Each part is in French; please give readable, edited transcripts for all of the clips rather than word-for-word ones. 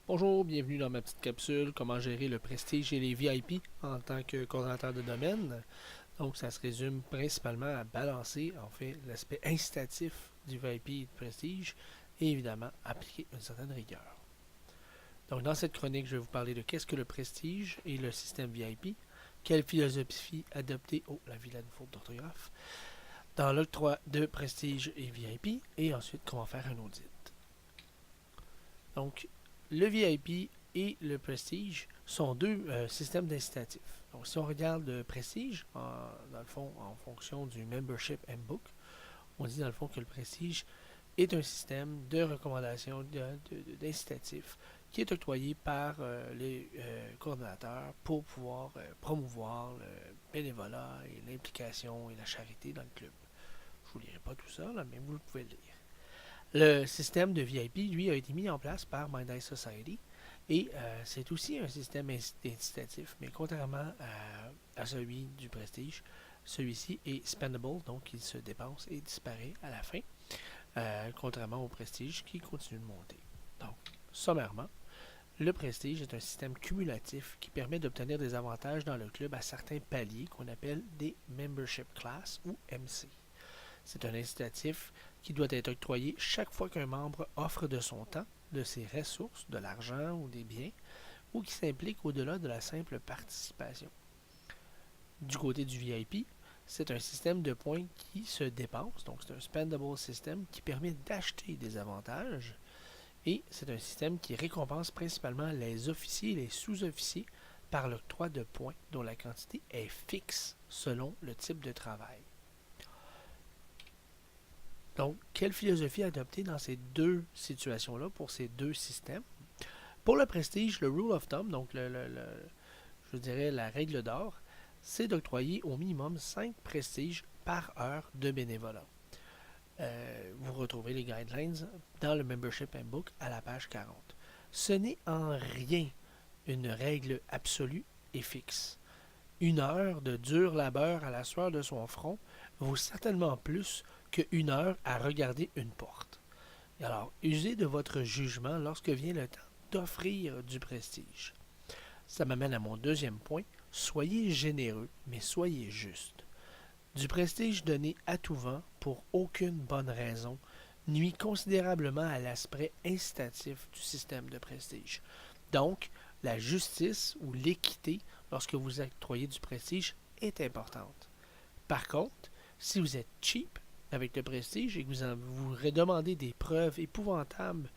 Bonjour, bienvenue dans ma petite capsule, comment gérer le prestige et les VIP en tant que coordonnateur de domaine. Donc, ça se résume principalement à balancer, en fait, l'aspect incitatif du VIP et du prestige et évidemment appliquer une certaine rigueur. Donc, dans cette chronique, je vais vous parler de qu'est-ce que le prestige et le système VIP, quelle philosophie adopter, la vilaine faute d'orthographe, dans l'octroi de prestige et VIP, et ensuite comment faire un audit. Donc, le VIP et le Prestige sont deux systèmes d'incitatifs. Donc, si on regarde le Prestige, dans le fond, en fonction du Membership Handbook, on dit dans le fond que le Prestige est un système de recommandation d'incitatif qui est octroyé par les coordonnateurs pour pouvoir promouvoir le bénévolat et l'implication et la charité dans le club. Je ne vous lirai pas tout ça, là, mais vous pouvez le lire. Le système de VIP, lui, a été mis en place par Mind Eye Society et c'est aussi un système incitatif, mais contrairement à celui du Prestige, celui-ci est spendable, donc il se dépense et disparaît à la fin, contrairement au Prestige qui continue de monter. Donc, sommairement, le Prestige est un système cumulatif qui permet d'obtenir des avantages dans le club à certains paliers qu'on appelle des Membership Class ou MC. C'est un incitatif qui doit être octroyé chaque fois qu'un membre offre de son temps, de ses ressources, de l'argent ou des biens, ou qui s'implique au-delà de la simple participation. Du côté du VIP, c'est un système de points qui se dépense, donc c'est un spendable system qui permet d'acheter des avantages, et c'est un système qui récompense principalement les officiers et les sous-officiers par l'octroi de points dont la quantité est fixe selon le type de travail. Donc, quelle philosophie adopter dans ces deux situations-là pour ces deux systèmes? Pour le prestige, le rule of thumb, donc je dirais la règle d'or, c'est d'octroyer au minimum 5 prestiges par heure de bénévolat. Vous retrouvez les guidelines dans le Membership Handbook à la page 40. Ce n'est en rien une règle absolue et fixe. Une heure de dur labeur à la sueur de son front vaut certainement plus qu'une heure à regarder une porte. Alors, usez de votre jugement lorsque vient le temps d'offrir du prestige. Ça m'amène à mon deuxième point. Soyez généreux, mais soyez juste. Du prestige donné à tout vent pour aucune bonne raison nuit considérablement à l'aspect incitatif du système de prestige. Donc, la justice ou l'équité lorsque vous octroyez du prestige est importante. Par contre, si vous êtes cheap avec le prestige et que vous redemandez des preuves épouvantables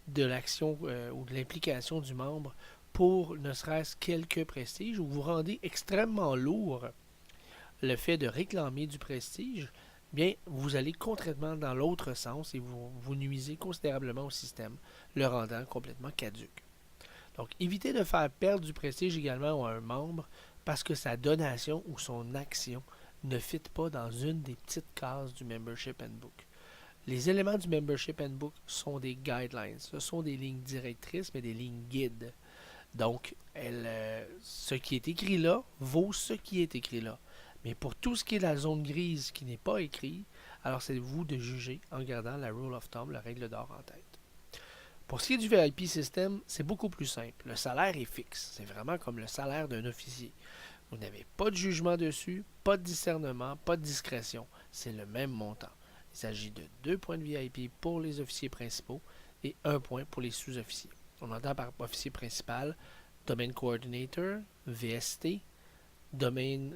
de l'action ou de l'implication du membre pour ne serait-ce quelques prestiges, ou vous rendez extrêmement lourd le fait de réclamer du prestige, bien, vous allez concrètement dans l'autre sens et vous nuisez considérablement au système, le rendant complètement caduque. Donc, évitez de faire perdre du prestige également à un membre parce que sa donation ou son action ne fit pas dans une des petites cases du Membership Handbook. Les éléments du Membership Handbook sont des guidelines. Ce sont des lignes directrices, mais des lignes guides. Donc, ce qui est écrit là vaut ce qui est écrit là. Mais pour tout ce qui est la zone grise qui n'est pas écrit, alors c'est vous de juger en gardant la rule of thumb, la règle d'or en tête. Pour ce qui est du VIP system, c'est beaucoup plus simple. Le salaire est fixe. C'est vraiment comme le salaire d'un officier. Vous n'avez pas de jugement dessus, pas de discernement, pas de discrétion. C'est le même montant. Il s'agit de 2 points de VIP pour les officiers principaux et 1 point pour les sous-officiers. On entend par officier principal Domain Coordinator, VST, Domain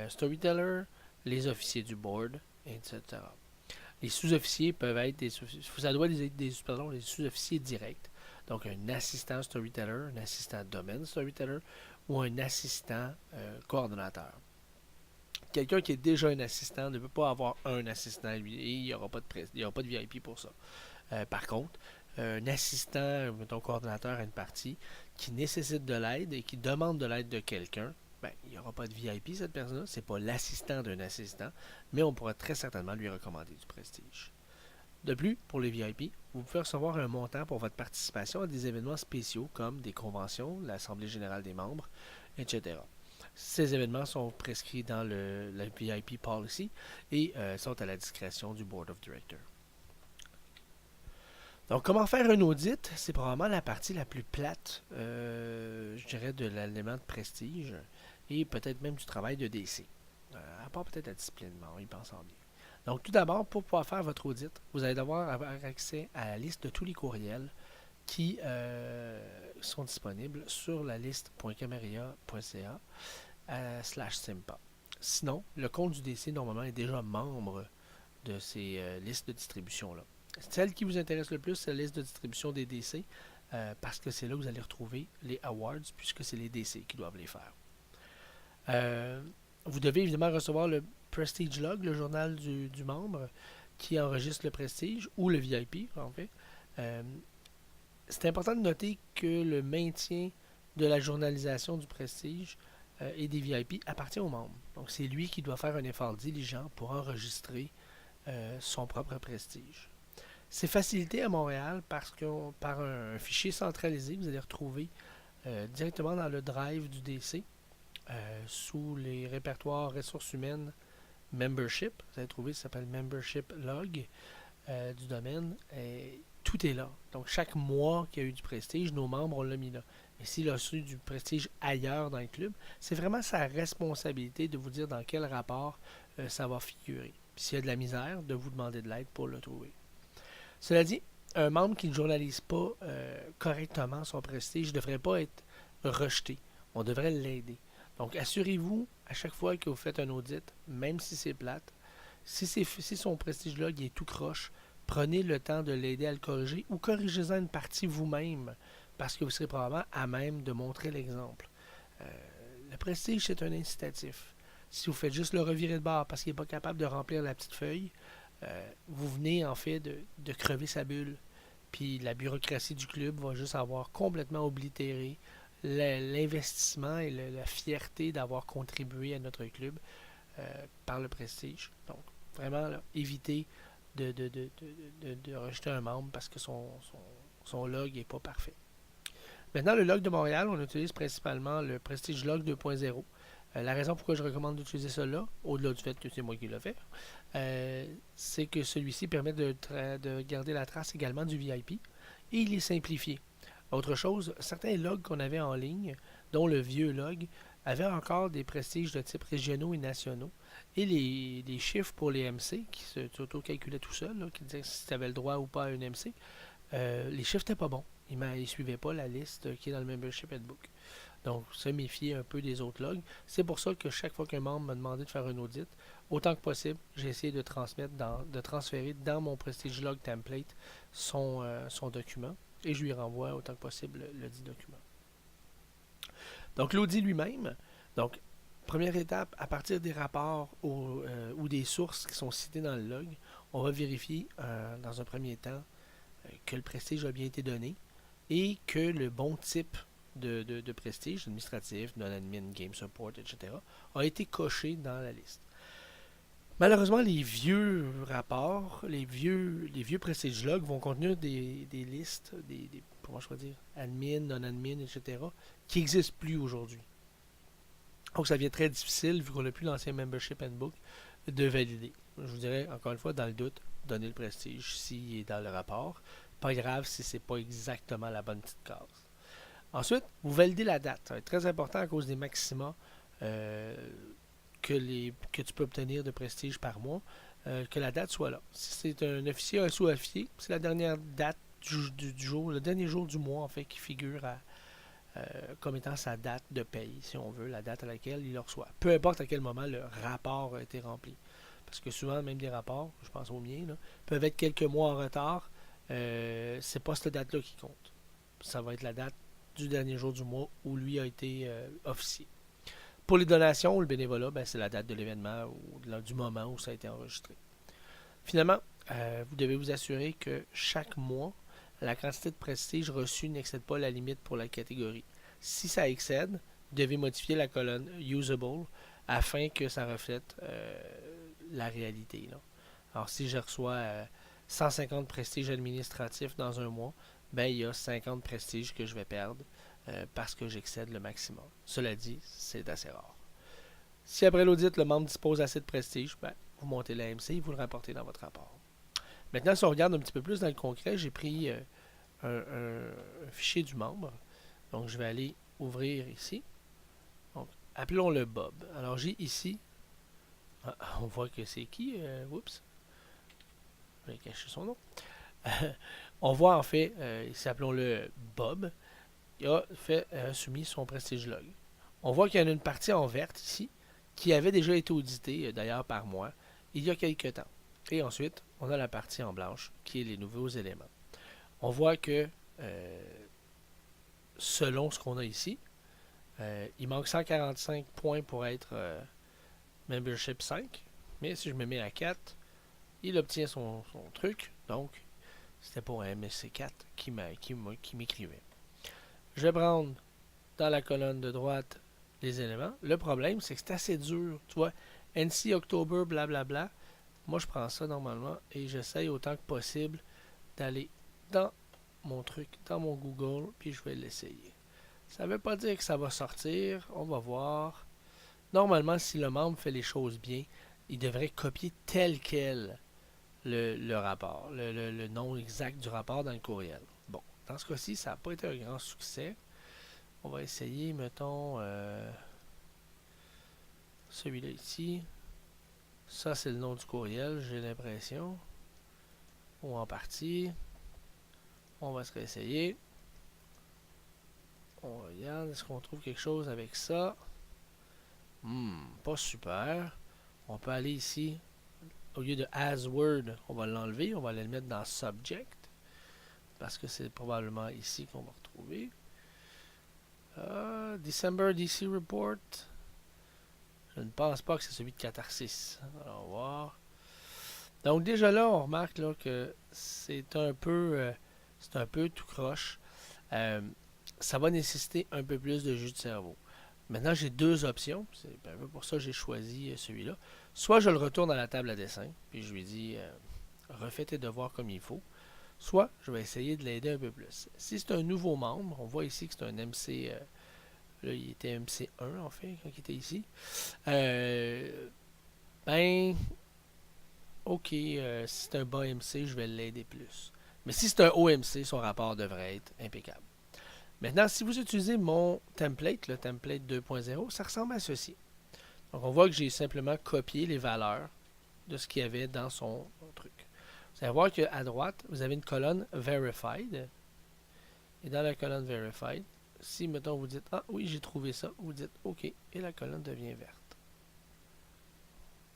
Storyteller, les officiers du board, etc. Les sous-officiers peuvent être des sous-officiers directs. Donc un assistant storyteller, un assistant domaine storyteller ou un assistant coordonnateur. Quelqu'un qui est déjà un assistant ne peut pas avoir un assistant lui et il n'y aura pas de VIP pour ça. Par contre, un assistant, mettons coordonnateur à une partie, qui nécessite de l'aide et qui demande de l'aide de quelqu'un, ben, il n'y aura pas de VIP cette personne-là, c'est pas l'assistant d'un assistant, mais on pourra très certainement lui recommander du prestige. De plus, pour les VIP, vous pouvez recevoir un montant pour votre participation à des événements spéciaux comme des conventions, l'Assemblée générale des membres, etc. Ces événements sont prescrits dans la VIP Policy et sont à la discrétion du Board of Directors. Donc, comment faire un audit? C'est probablement la partie la plus plate, je dirais, de l'élément de prestige et peut-être même du travail de DC. À part peut-être la discipline, mais en y pensant bien. Donc, tout d'abord, pour pouvoir faire votre audit, vous allez devoir avoir accès à la liste de tous les courriels qui sont disponibles sur la liste .cameria.ca /simpa. Sinon, le compte du DC, normalement, est déjà membre de ces listes de distribution-là. Celle qui vous intéresse le plus, c'est la liste de distribution des DC, parce que c'est là que vous allez retrouver les awards, puisque c'est les DC qui doivent les faire. Vous devez évidemment recevoir le Prestige Log, le journal du membre, qui enregistre le Prestige, ou le VIP, en fait. C'est important de noter que le maintien de la journalisation du Prestige et des VIP appartient au membre. Donc, c'est lui qui doit faire un effort diligent pour enregistrer son propre Prestige. C'est facilité à Montréal parce que par un fichier centralisé, vous allez retrouver directement dans le drive du DC, sous les répertoires ressources humaines Membership. Vous allez trouver, ça s'appelle Membership Log du domaine. Tout est là. Donc, chaque mois qu'il y a eu du prestige, nos membres, on l'a mis là. Mais s'il a reçu du prestige ailleurs dans le club, c'est vraiment sa responsabilité de vous dire dans quel rapport ça va figurer. Puis s'il y a de la misère, de vous demander de l'aide pour le trouver. Cela dit, un membre qui ne journalise pas correctement son prestige ne devrait pas être rejeté. On devrait l'aider. Donc, assurez-vous, à chaque fois que vous faites un audit, même si c'est plate, si son prestige log est tout croche, prenez le temps de l'aider à le corriger ou corrigez-en une partie vous-même, parce que vous serez probablement à même de montrer l'exemple. Le prestige, c'est un incitatif. Si vous faites juste le revirer de bord parce qu'il n'est pas capable de remplir la petite feuille, vous venez en fait de crever sa bulle. Puis la bureaucratie du club va juste avoir complètement oblitéré l'investissement et la fierté d'avoir contribué à notre club par le prestige. Donc, vraiment, là, évitez de rejeter un membre parce que son log n'est pas parfait. Maintenant, le log de Montréal, on utilise principalement le Prestige Log 2.0. La raison pourquoi je recommande d'utiliser cela, au-delà du fait que c'est moi qui l'ai fait, c'est que celui-ci permet de garder la trace également du VIP et il est simplifié. Autre chose, certains logs qu'on avait en ligne, dont le vieux log, avaient encore des prestiges de type régionaux et nationaux. Et les chiffres pour les MC, qui s'auto-calculaient tout seul, là, qui disaient si tu avais le droit ou pas à une MC, les chiffres n'étaient pas bons. Ils ne suivaient pas la liste qui est dans le Membership Handbook. Donc, se méfier un peu des autres logs. C'est pour ça que chaque fois qu'un membre m'a demandé de faire un audit, autant que possible, j'ai essayé de transférer dans mon Prestige Log template son document et je lui renvoie autant que possible le dit document. Donc, l'audit lui-même, donc, première étape, à partir des rapports ou des sources qui sont citées dans le log, on va vérifier dans un premier temps que le prestige a bien été donné et que le bon type de prestige, administratif, non-admin, game support, etc., a été coché dans la liste. Malheureusement, les vieux rapports, les vieux prestige logs vont contenir des listes, comment je peux dire, admin, non-admin, etc., qui n'existent plus aujourd'hui. Donc, ça devient très difficile, vu qu'on n'a plus l'ancien Membership Handbook, de valider. Je vous dirais, encore une fois, dans le doute, donnez le prestige s'il est dans le rapport. Pas grave si c'est pas exactement la bonne petite case. Ensuite, vous validez la date. Ça va être très important à cause des maxima que tu peux obtenir de prestige par mois, que la date soit là. Si c'est un officier, un sous-officier, c'est la dernière date du jour, le dernier jour du mois en fait qui figure comme étant sa date de paye, si on veut, la date à laquelle il le reçoit. Peu importe à quel moment le rapport a été rempli. Parce que souvent, même des rapports, je pense au mien, là, peuvent être quelques mois en retard. C'est pas cette date-là qui compte. Ça va être la date du dernier jour du mois où lui a été officier. Pour les donations ou le bénévolat, c'est la date de l'événement ou du moment où ça a été enregistré. Finalement, vous devez vous assurer que chaque mois, la quantité de prestige reçue n'excède pas la limite pour la catégorie. Si ça excède, vous devez modifier la colonne Usable afin que ça reflète la réalité. Là. Alors, si je reçois 150 prestiges administratifs dans un mois, il y a 50 prestiges que je vais perdre parce que j'excède le maximum. Cela dit, c'est assez rare. Si après l'audit, le membre dispose assez de prestige, vous montez l'AMC et vous le rapportez dans votre rapport. Maintenant, si on regarde un petit peu plus dans le concret, j'ai pris un fichier du membre. Donc, je vais aller ouvrir ici. Donc, appelons-le Bob. Alors, j'ai ici, on voit que c'est qui, oups, je vais cacher son nom. On voit en fait, ici, appelons-le Bob, il a fait soumis son Prestige Log. On voit qu'il y en a une partie en verte ici, qui avait déjà été auditée d'ailleurs par moi, il y a quelques temps. Et ensuite, on a la partie en blanche, qui est les nouveaux éléments. On voit que, selon ce qu'on a ici, il manque 145 points pour être Membership 5, mais si je me mets à 4, il obtient son truc, donc c'était pour un MSC4 qui m'écrivait. Je vais prendre dans la colonne de droite les éléments. Le problème, c'est que c'est assez dur. Tu vois, NC October, blablabla. Moi, je prends ça normalement et j'essaye autant que possible d'aller dans mon truc, dans mon Google, puis je vais l'essayer. Ça ne veut pas dire que ça va sortir. On va voir. Normalement, si le membre fait les choses bien, il devrait copier tel quel le rapport, le nom exact du rapport dans le courriel. Bon, dans ce cas-ci, ça n'a pas été un grand succès. On va essayer, mettons, celui-là ici. Ça, c'est le nom du courriel, j'ai l'impression. Ou en partie. On va se réessayer. On regarde, est-ce qu'on trouve quelque chose avec ça? Pas super. On peut aller ici. Au lieu de as word, on va l'enlever. On va aller le mettre dans subject. Parce que c'est probablement ici qu'on va retrouver. December DC Report. Je ne pense pas que c'est celui de Catharsis. Alors, on va voir. Donc déjà là, on remarque là, que c'est un peu tout croche. Ça va nécessiter un peu plus de jus de cerveau. Maintenant, j'ai deux options. C'est un peu pour ça que j'ai choisi celui-là. Soit je le retourne à la table à dessin, puis je lui dis refais tes devoirs comme il faut. Soit je vais essayer de l'aider un peu plus. Si c'est un nouveau membre, on voit ici que c'est un MC. Là, il était MC1 en fait, quand il était ici. Ben, ok, si c'est un bas MC, je vais l'aider plus. Mais si c'est un haut MC, son rapport devrait être impeccable. Maintenant, si vous utilisez mon template, le template 2.0, ça ressemble à ceci. Donc, on voit que j'ai simplement copié les valeurs de ce qu'il y avait dans son truc. Vous allez voir qu'à droite, vous avez une colonne Verified. Et dans la colonne Verified, si, mettons, vous dites « Ah oui, j'ai trouvé ça », vous dites « OK » et la colonne devient verte.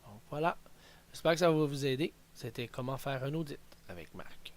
Donc, voilà. J'espère que ça va vous aider. C'était comment faire un audit avec Marc.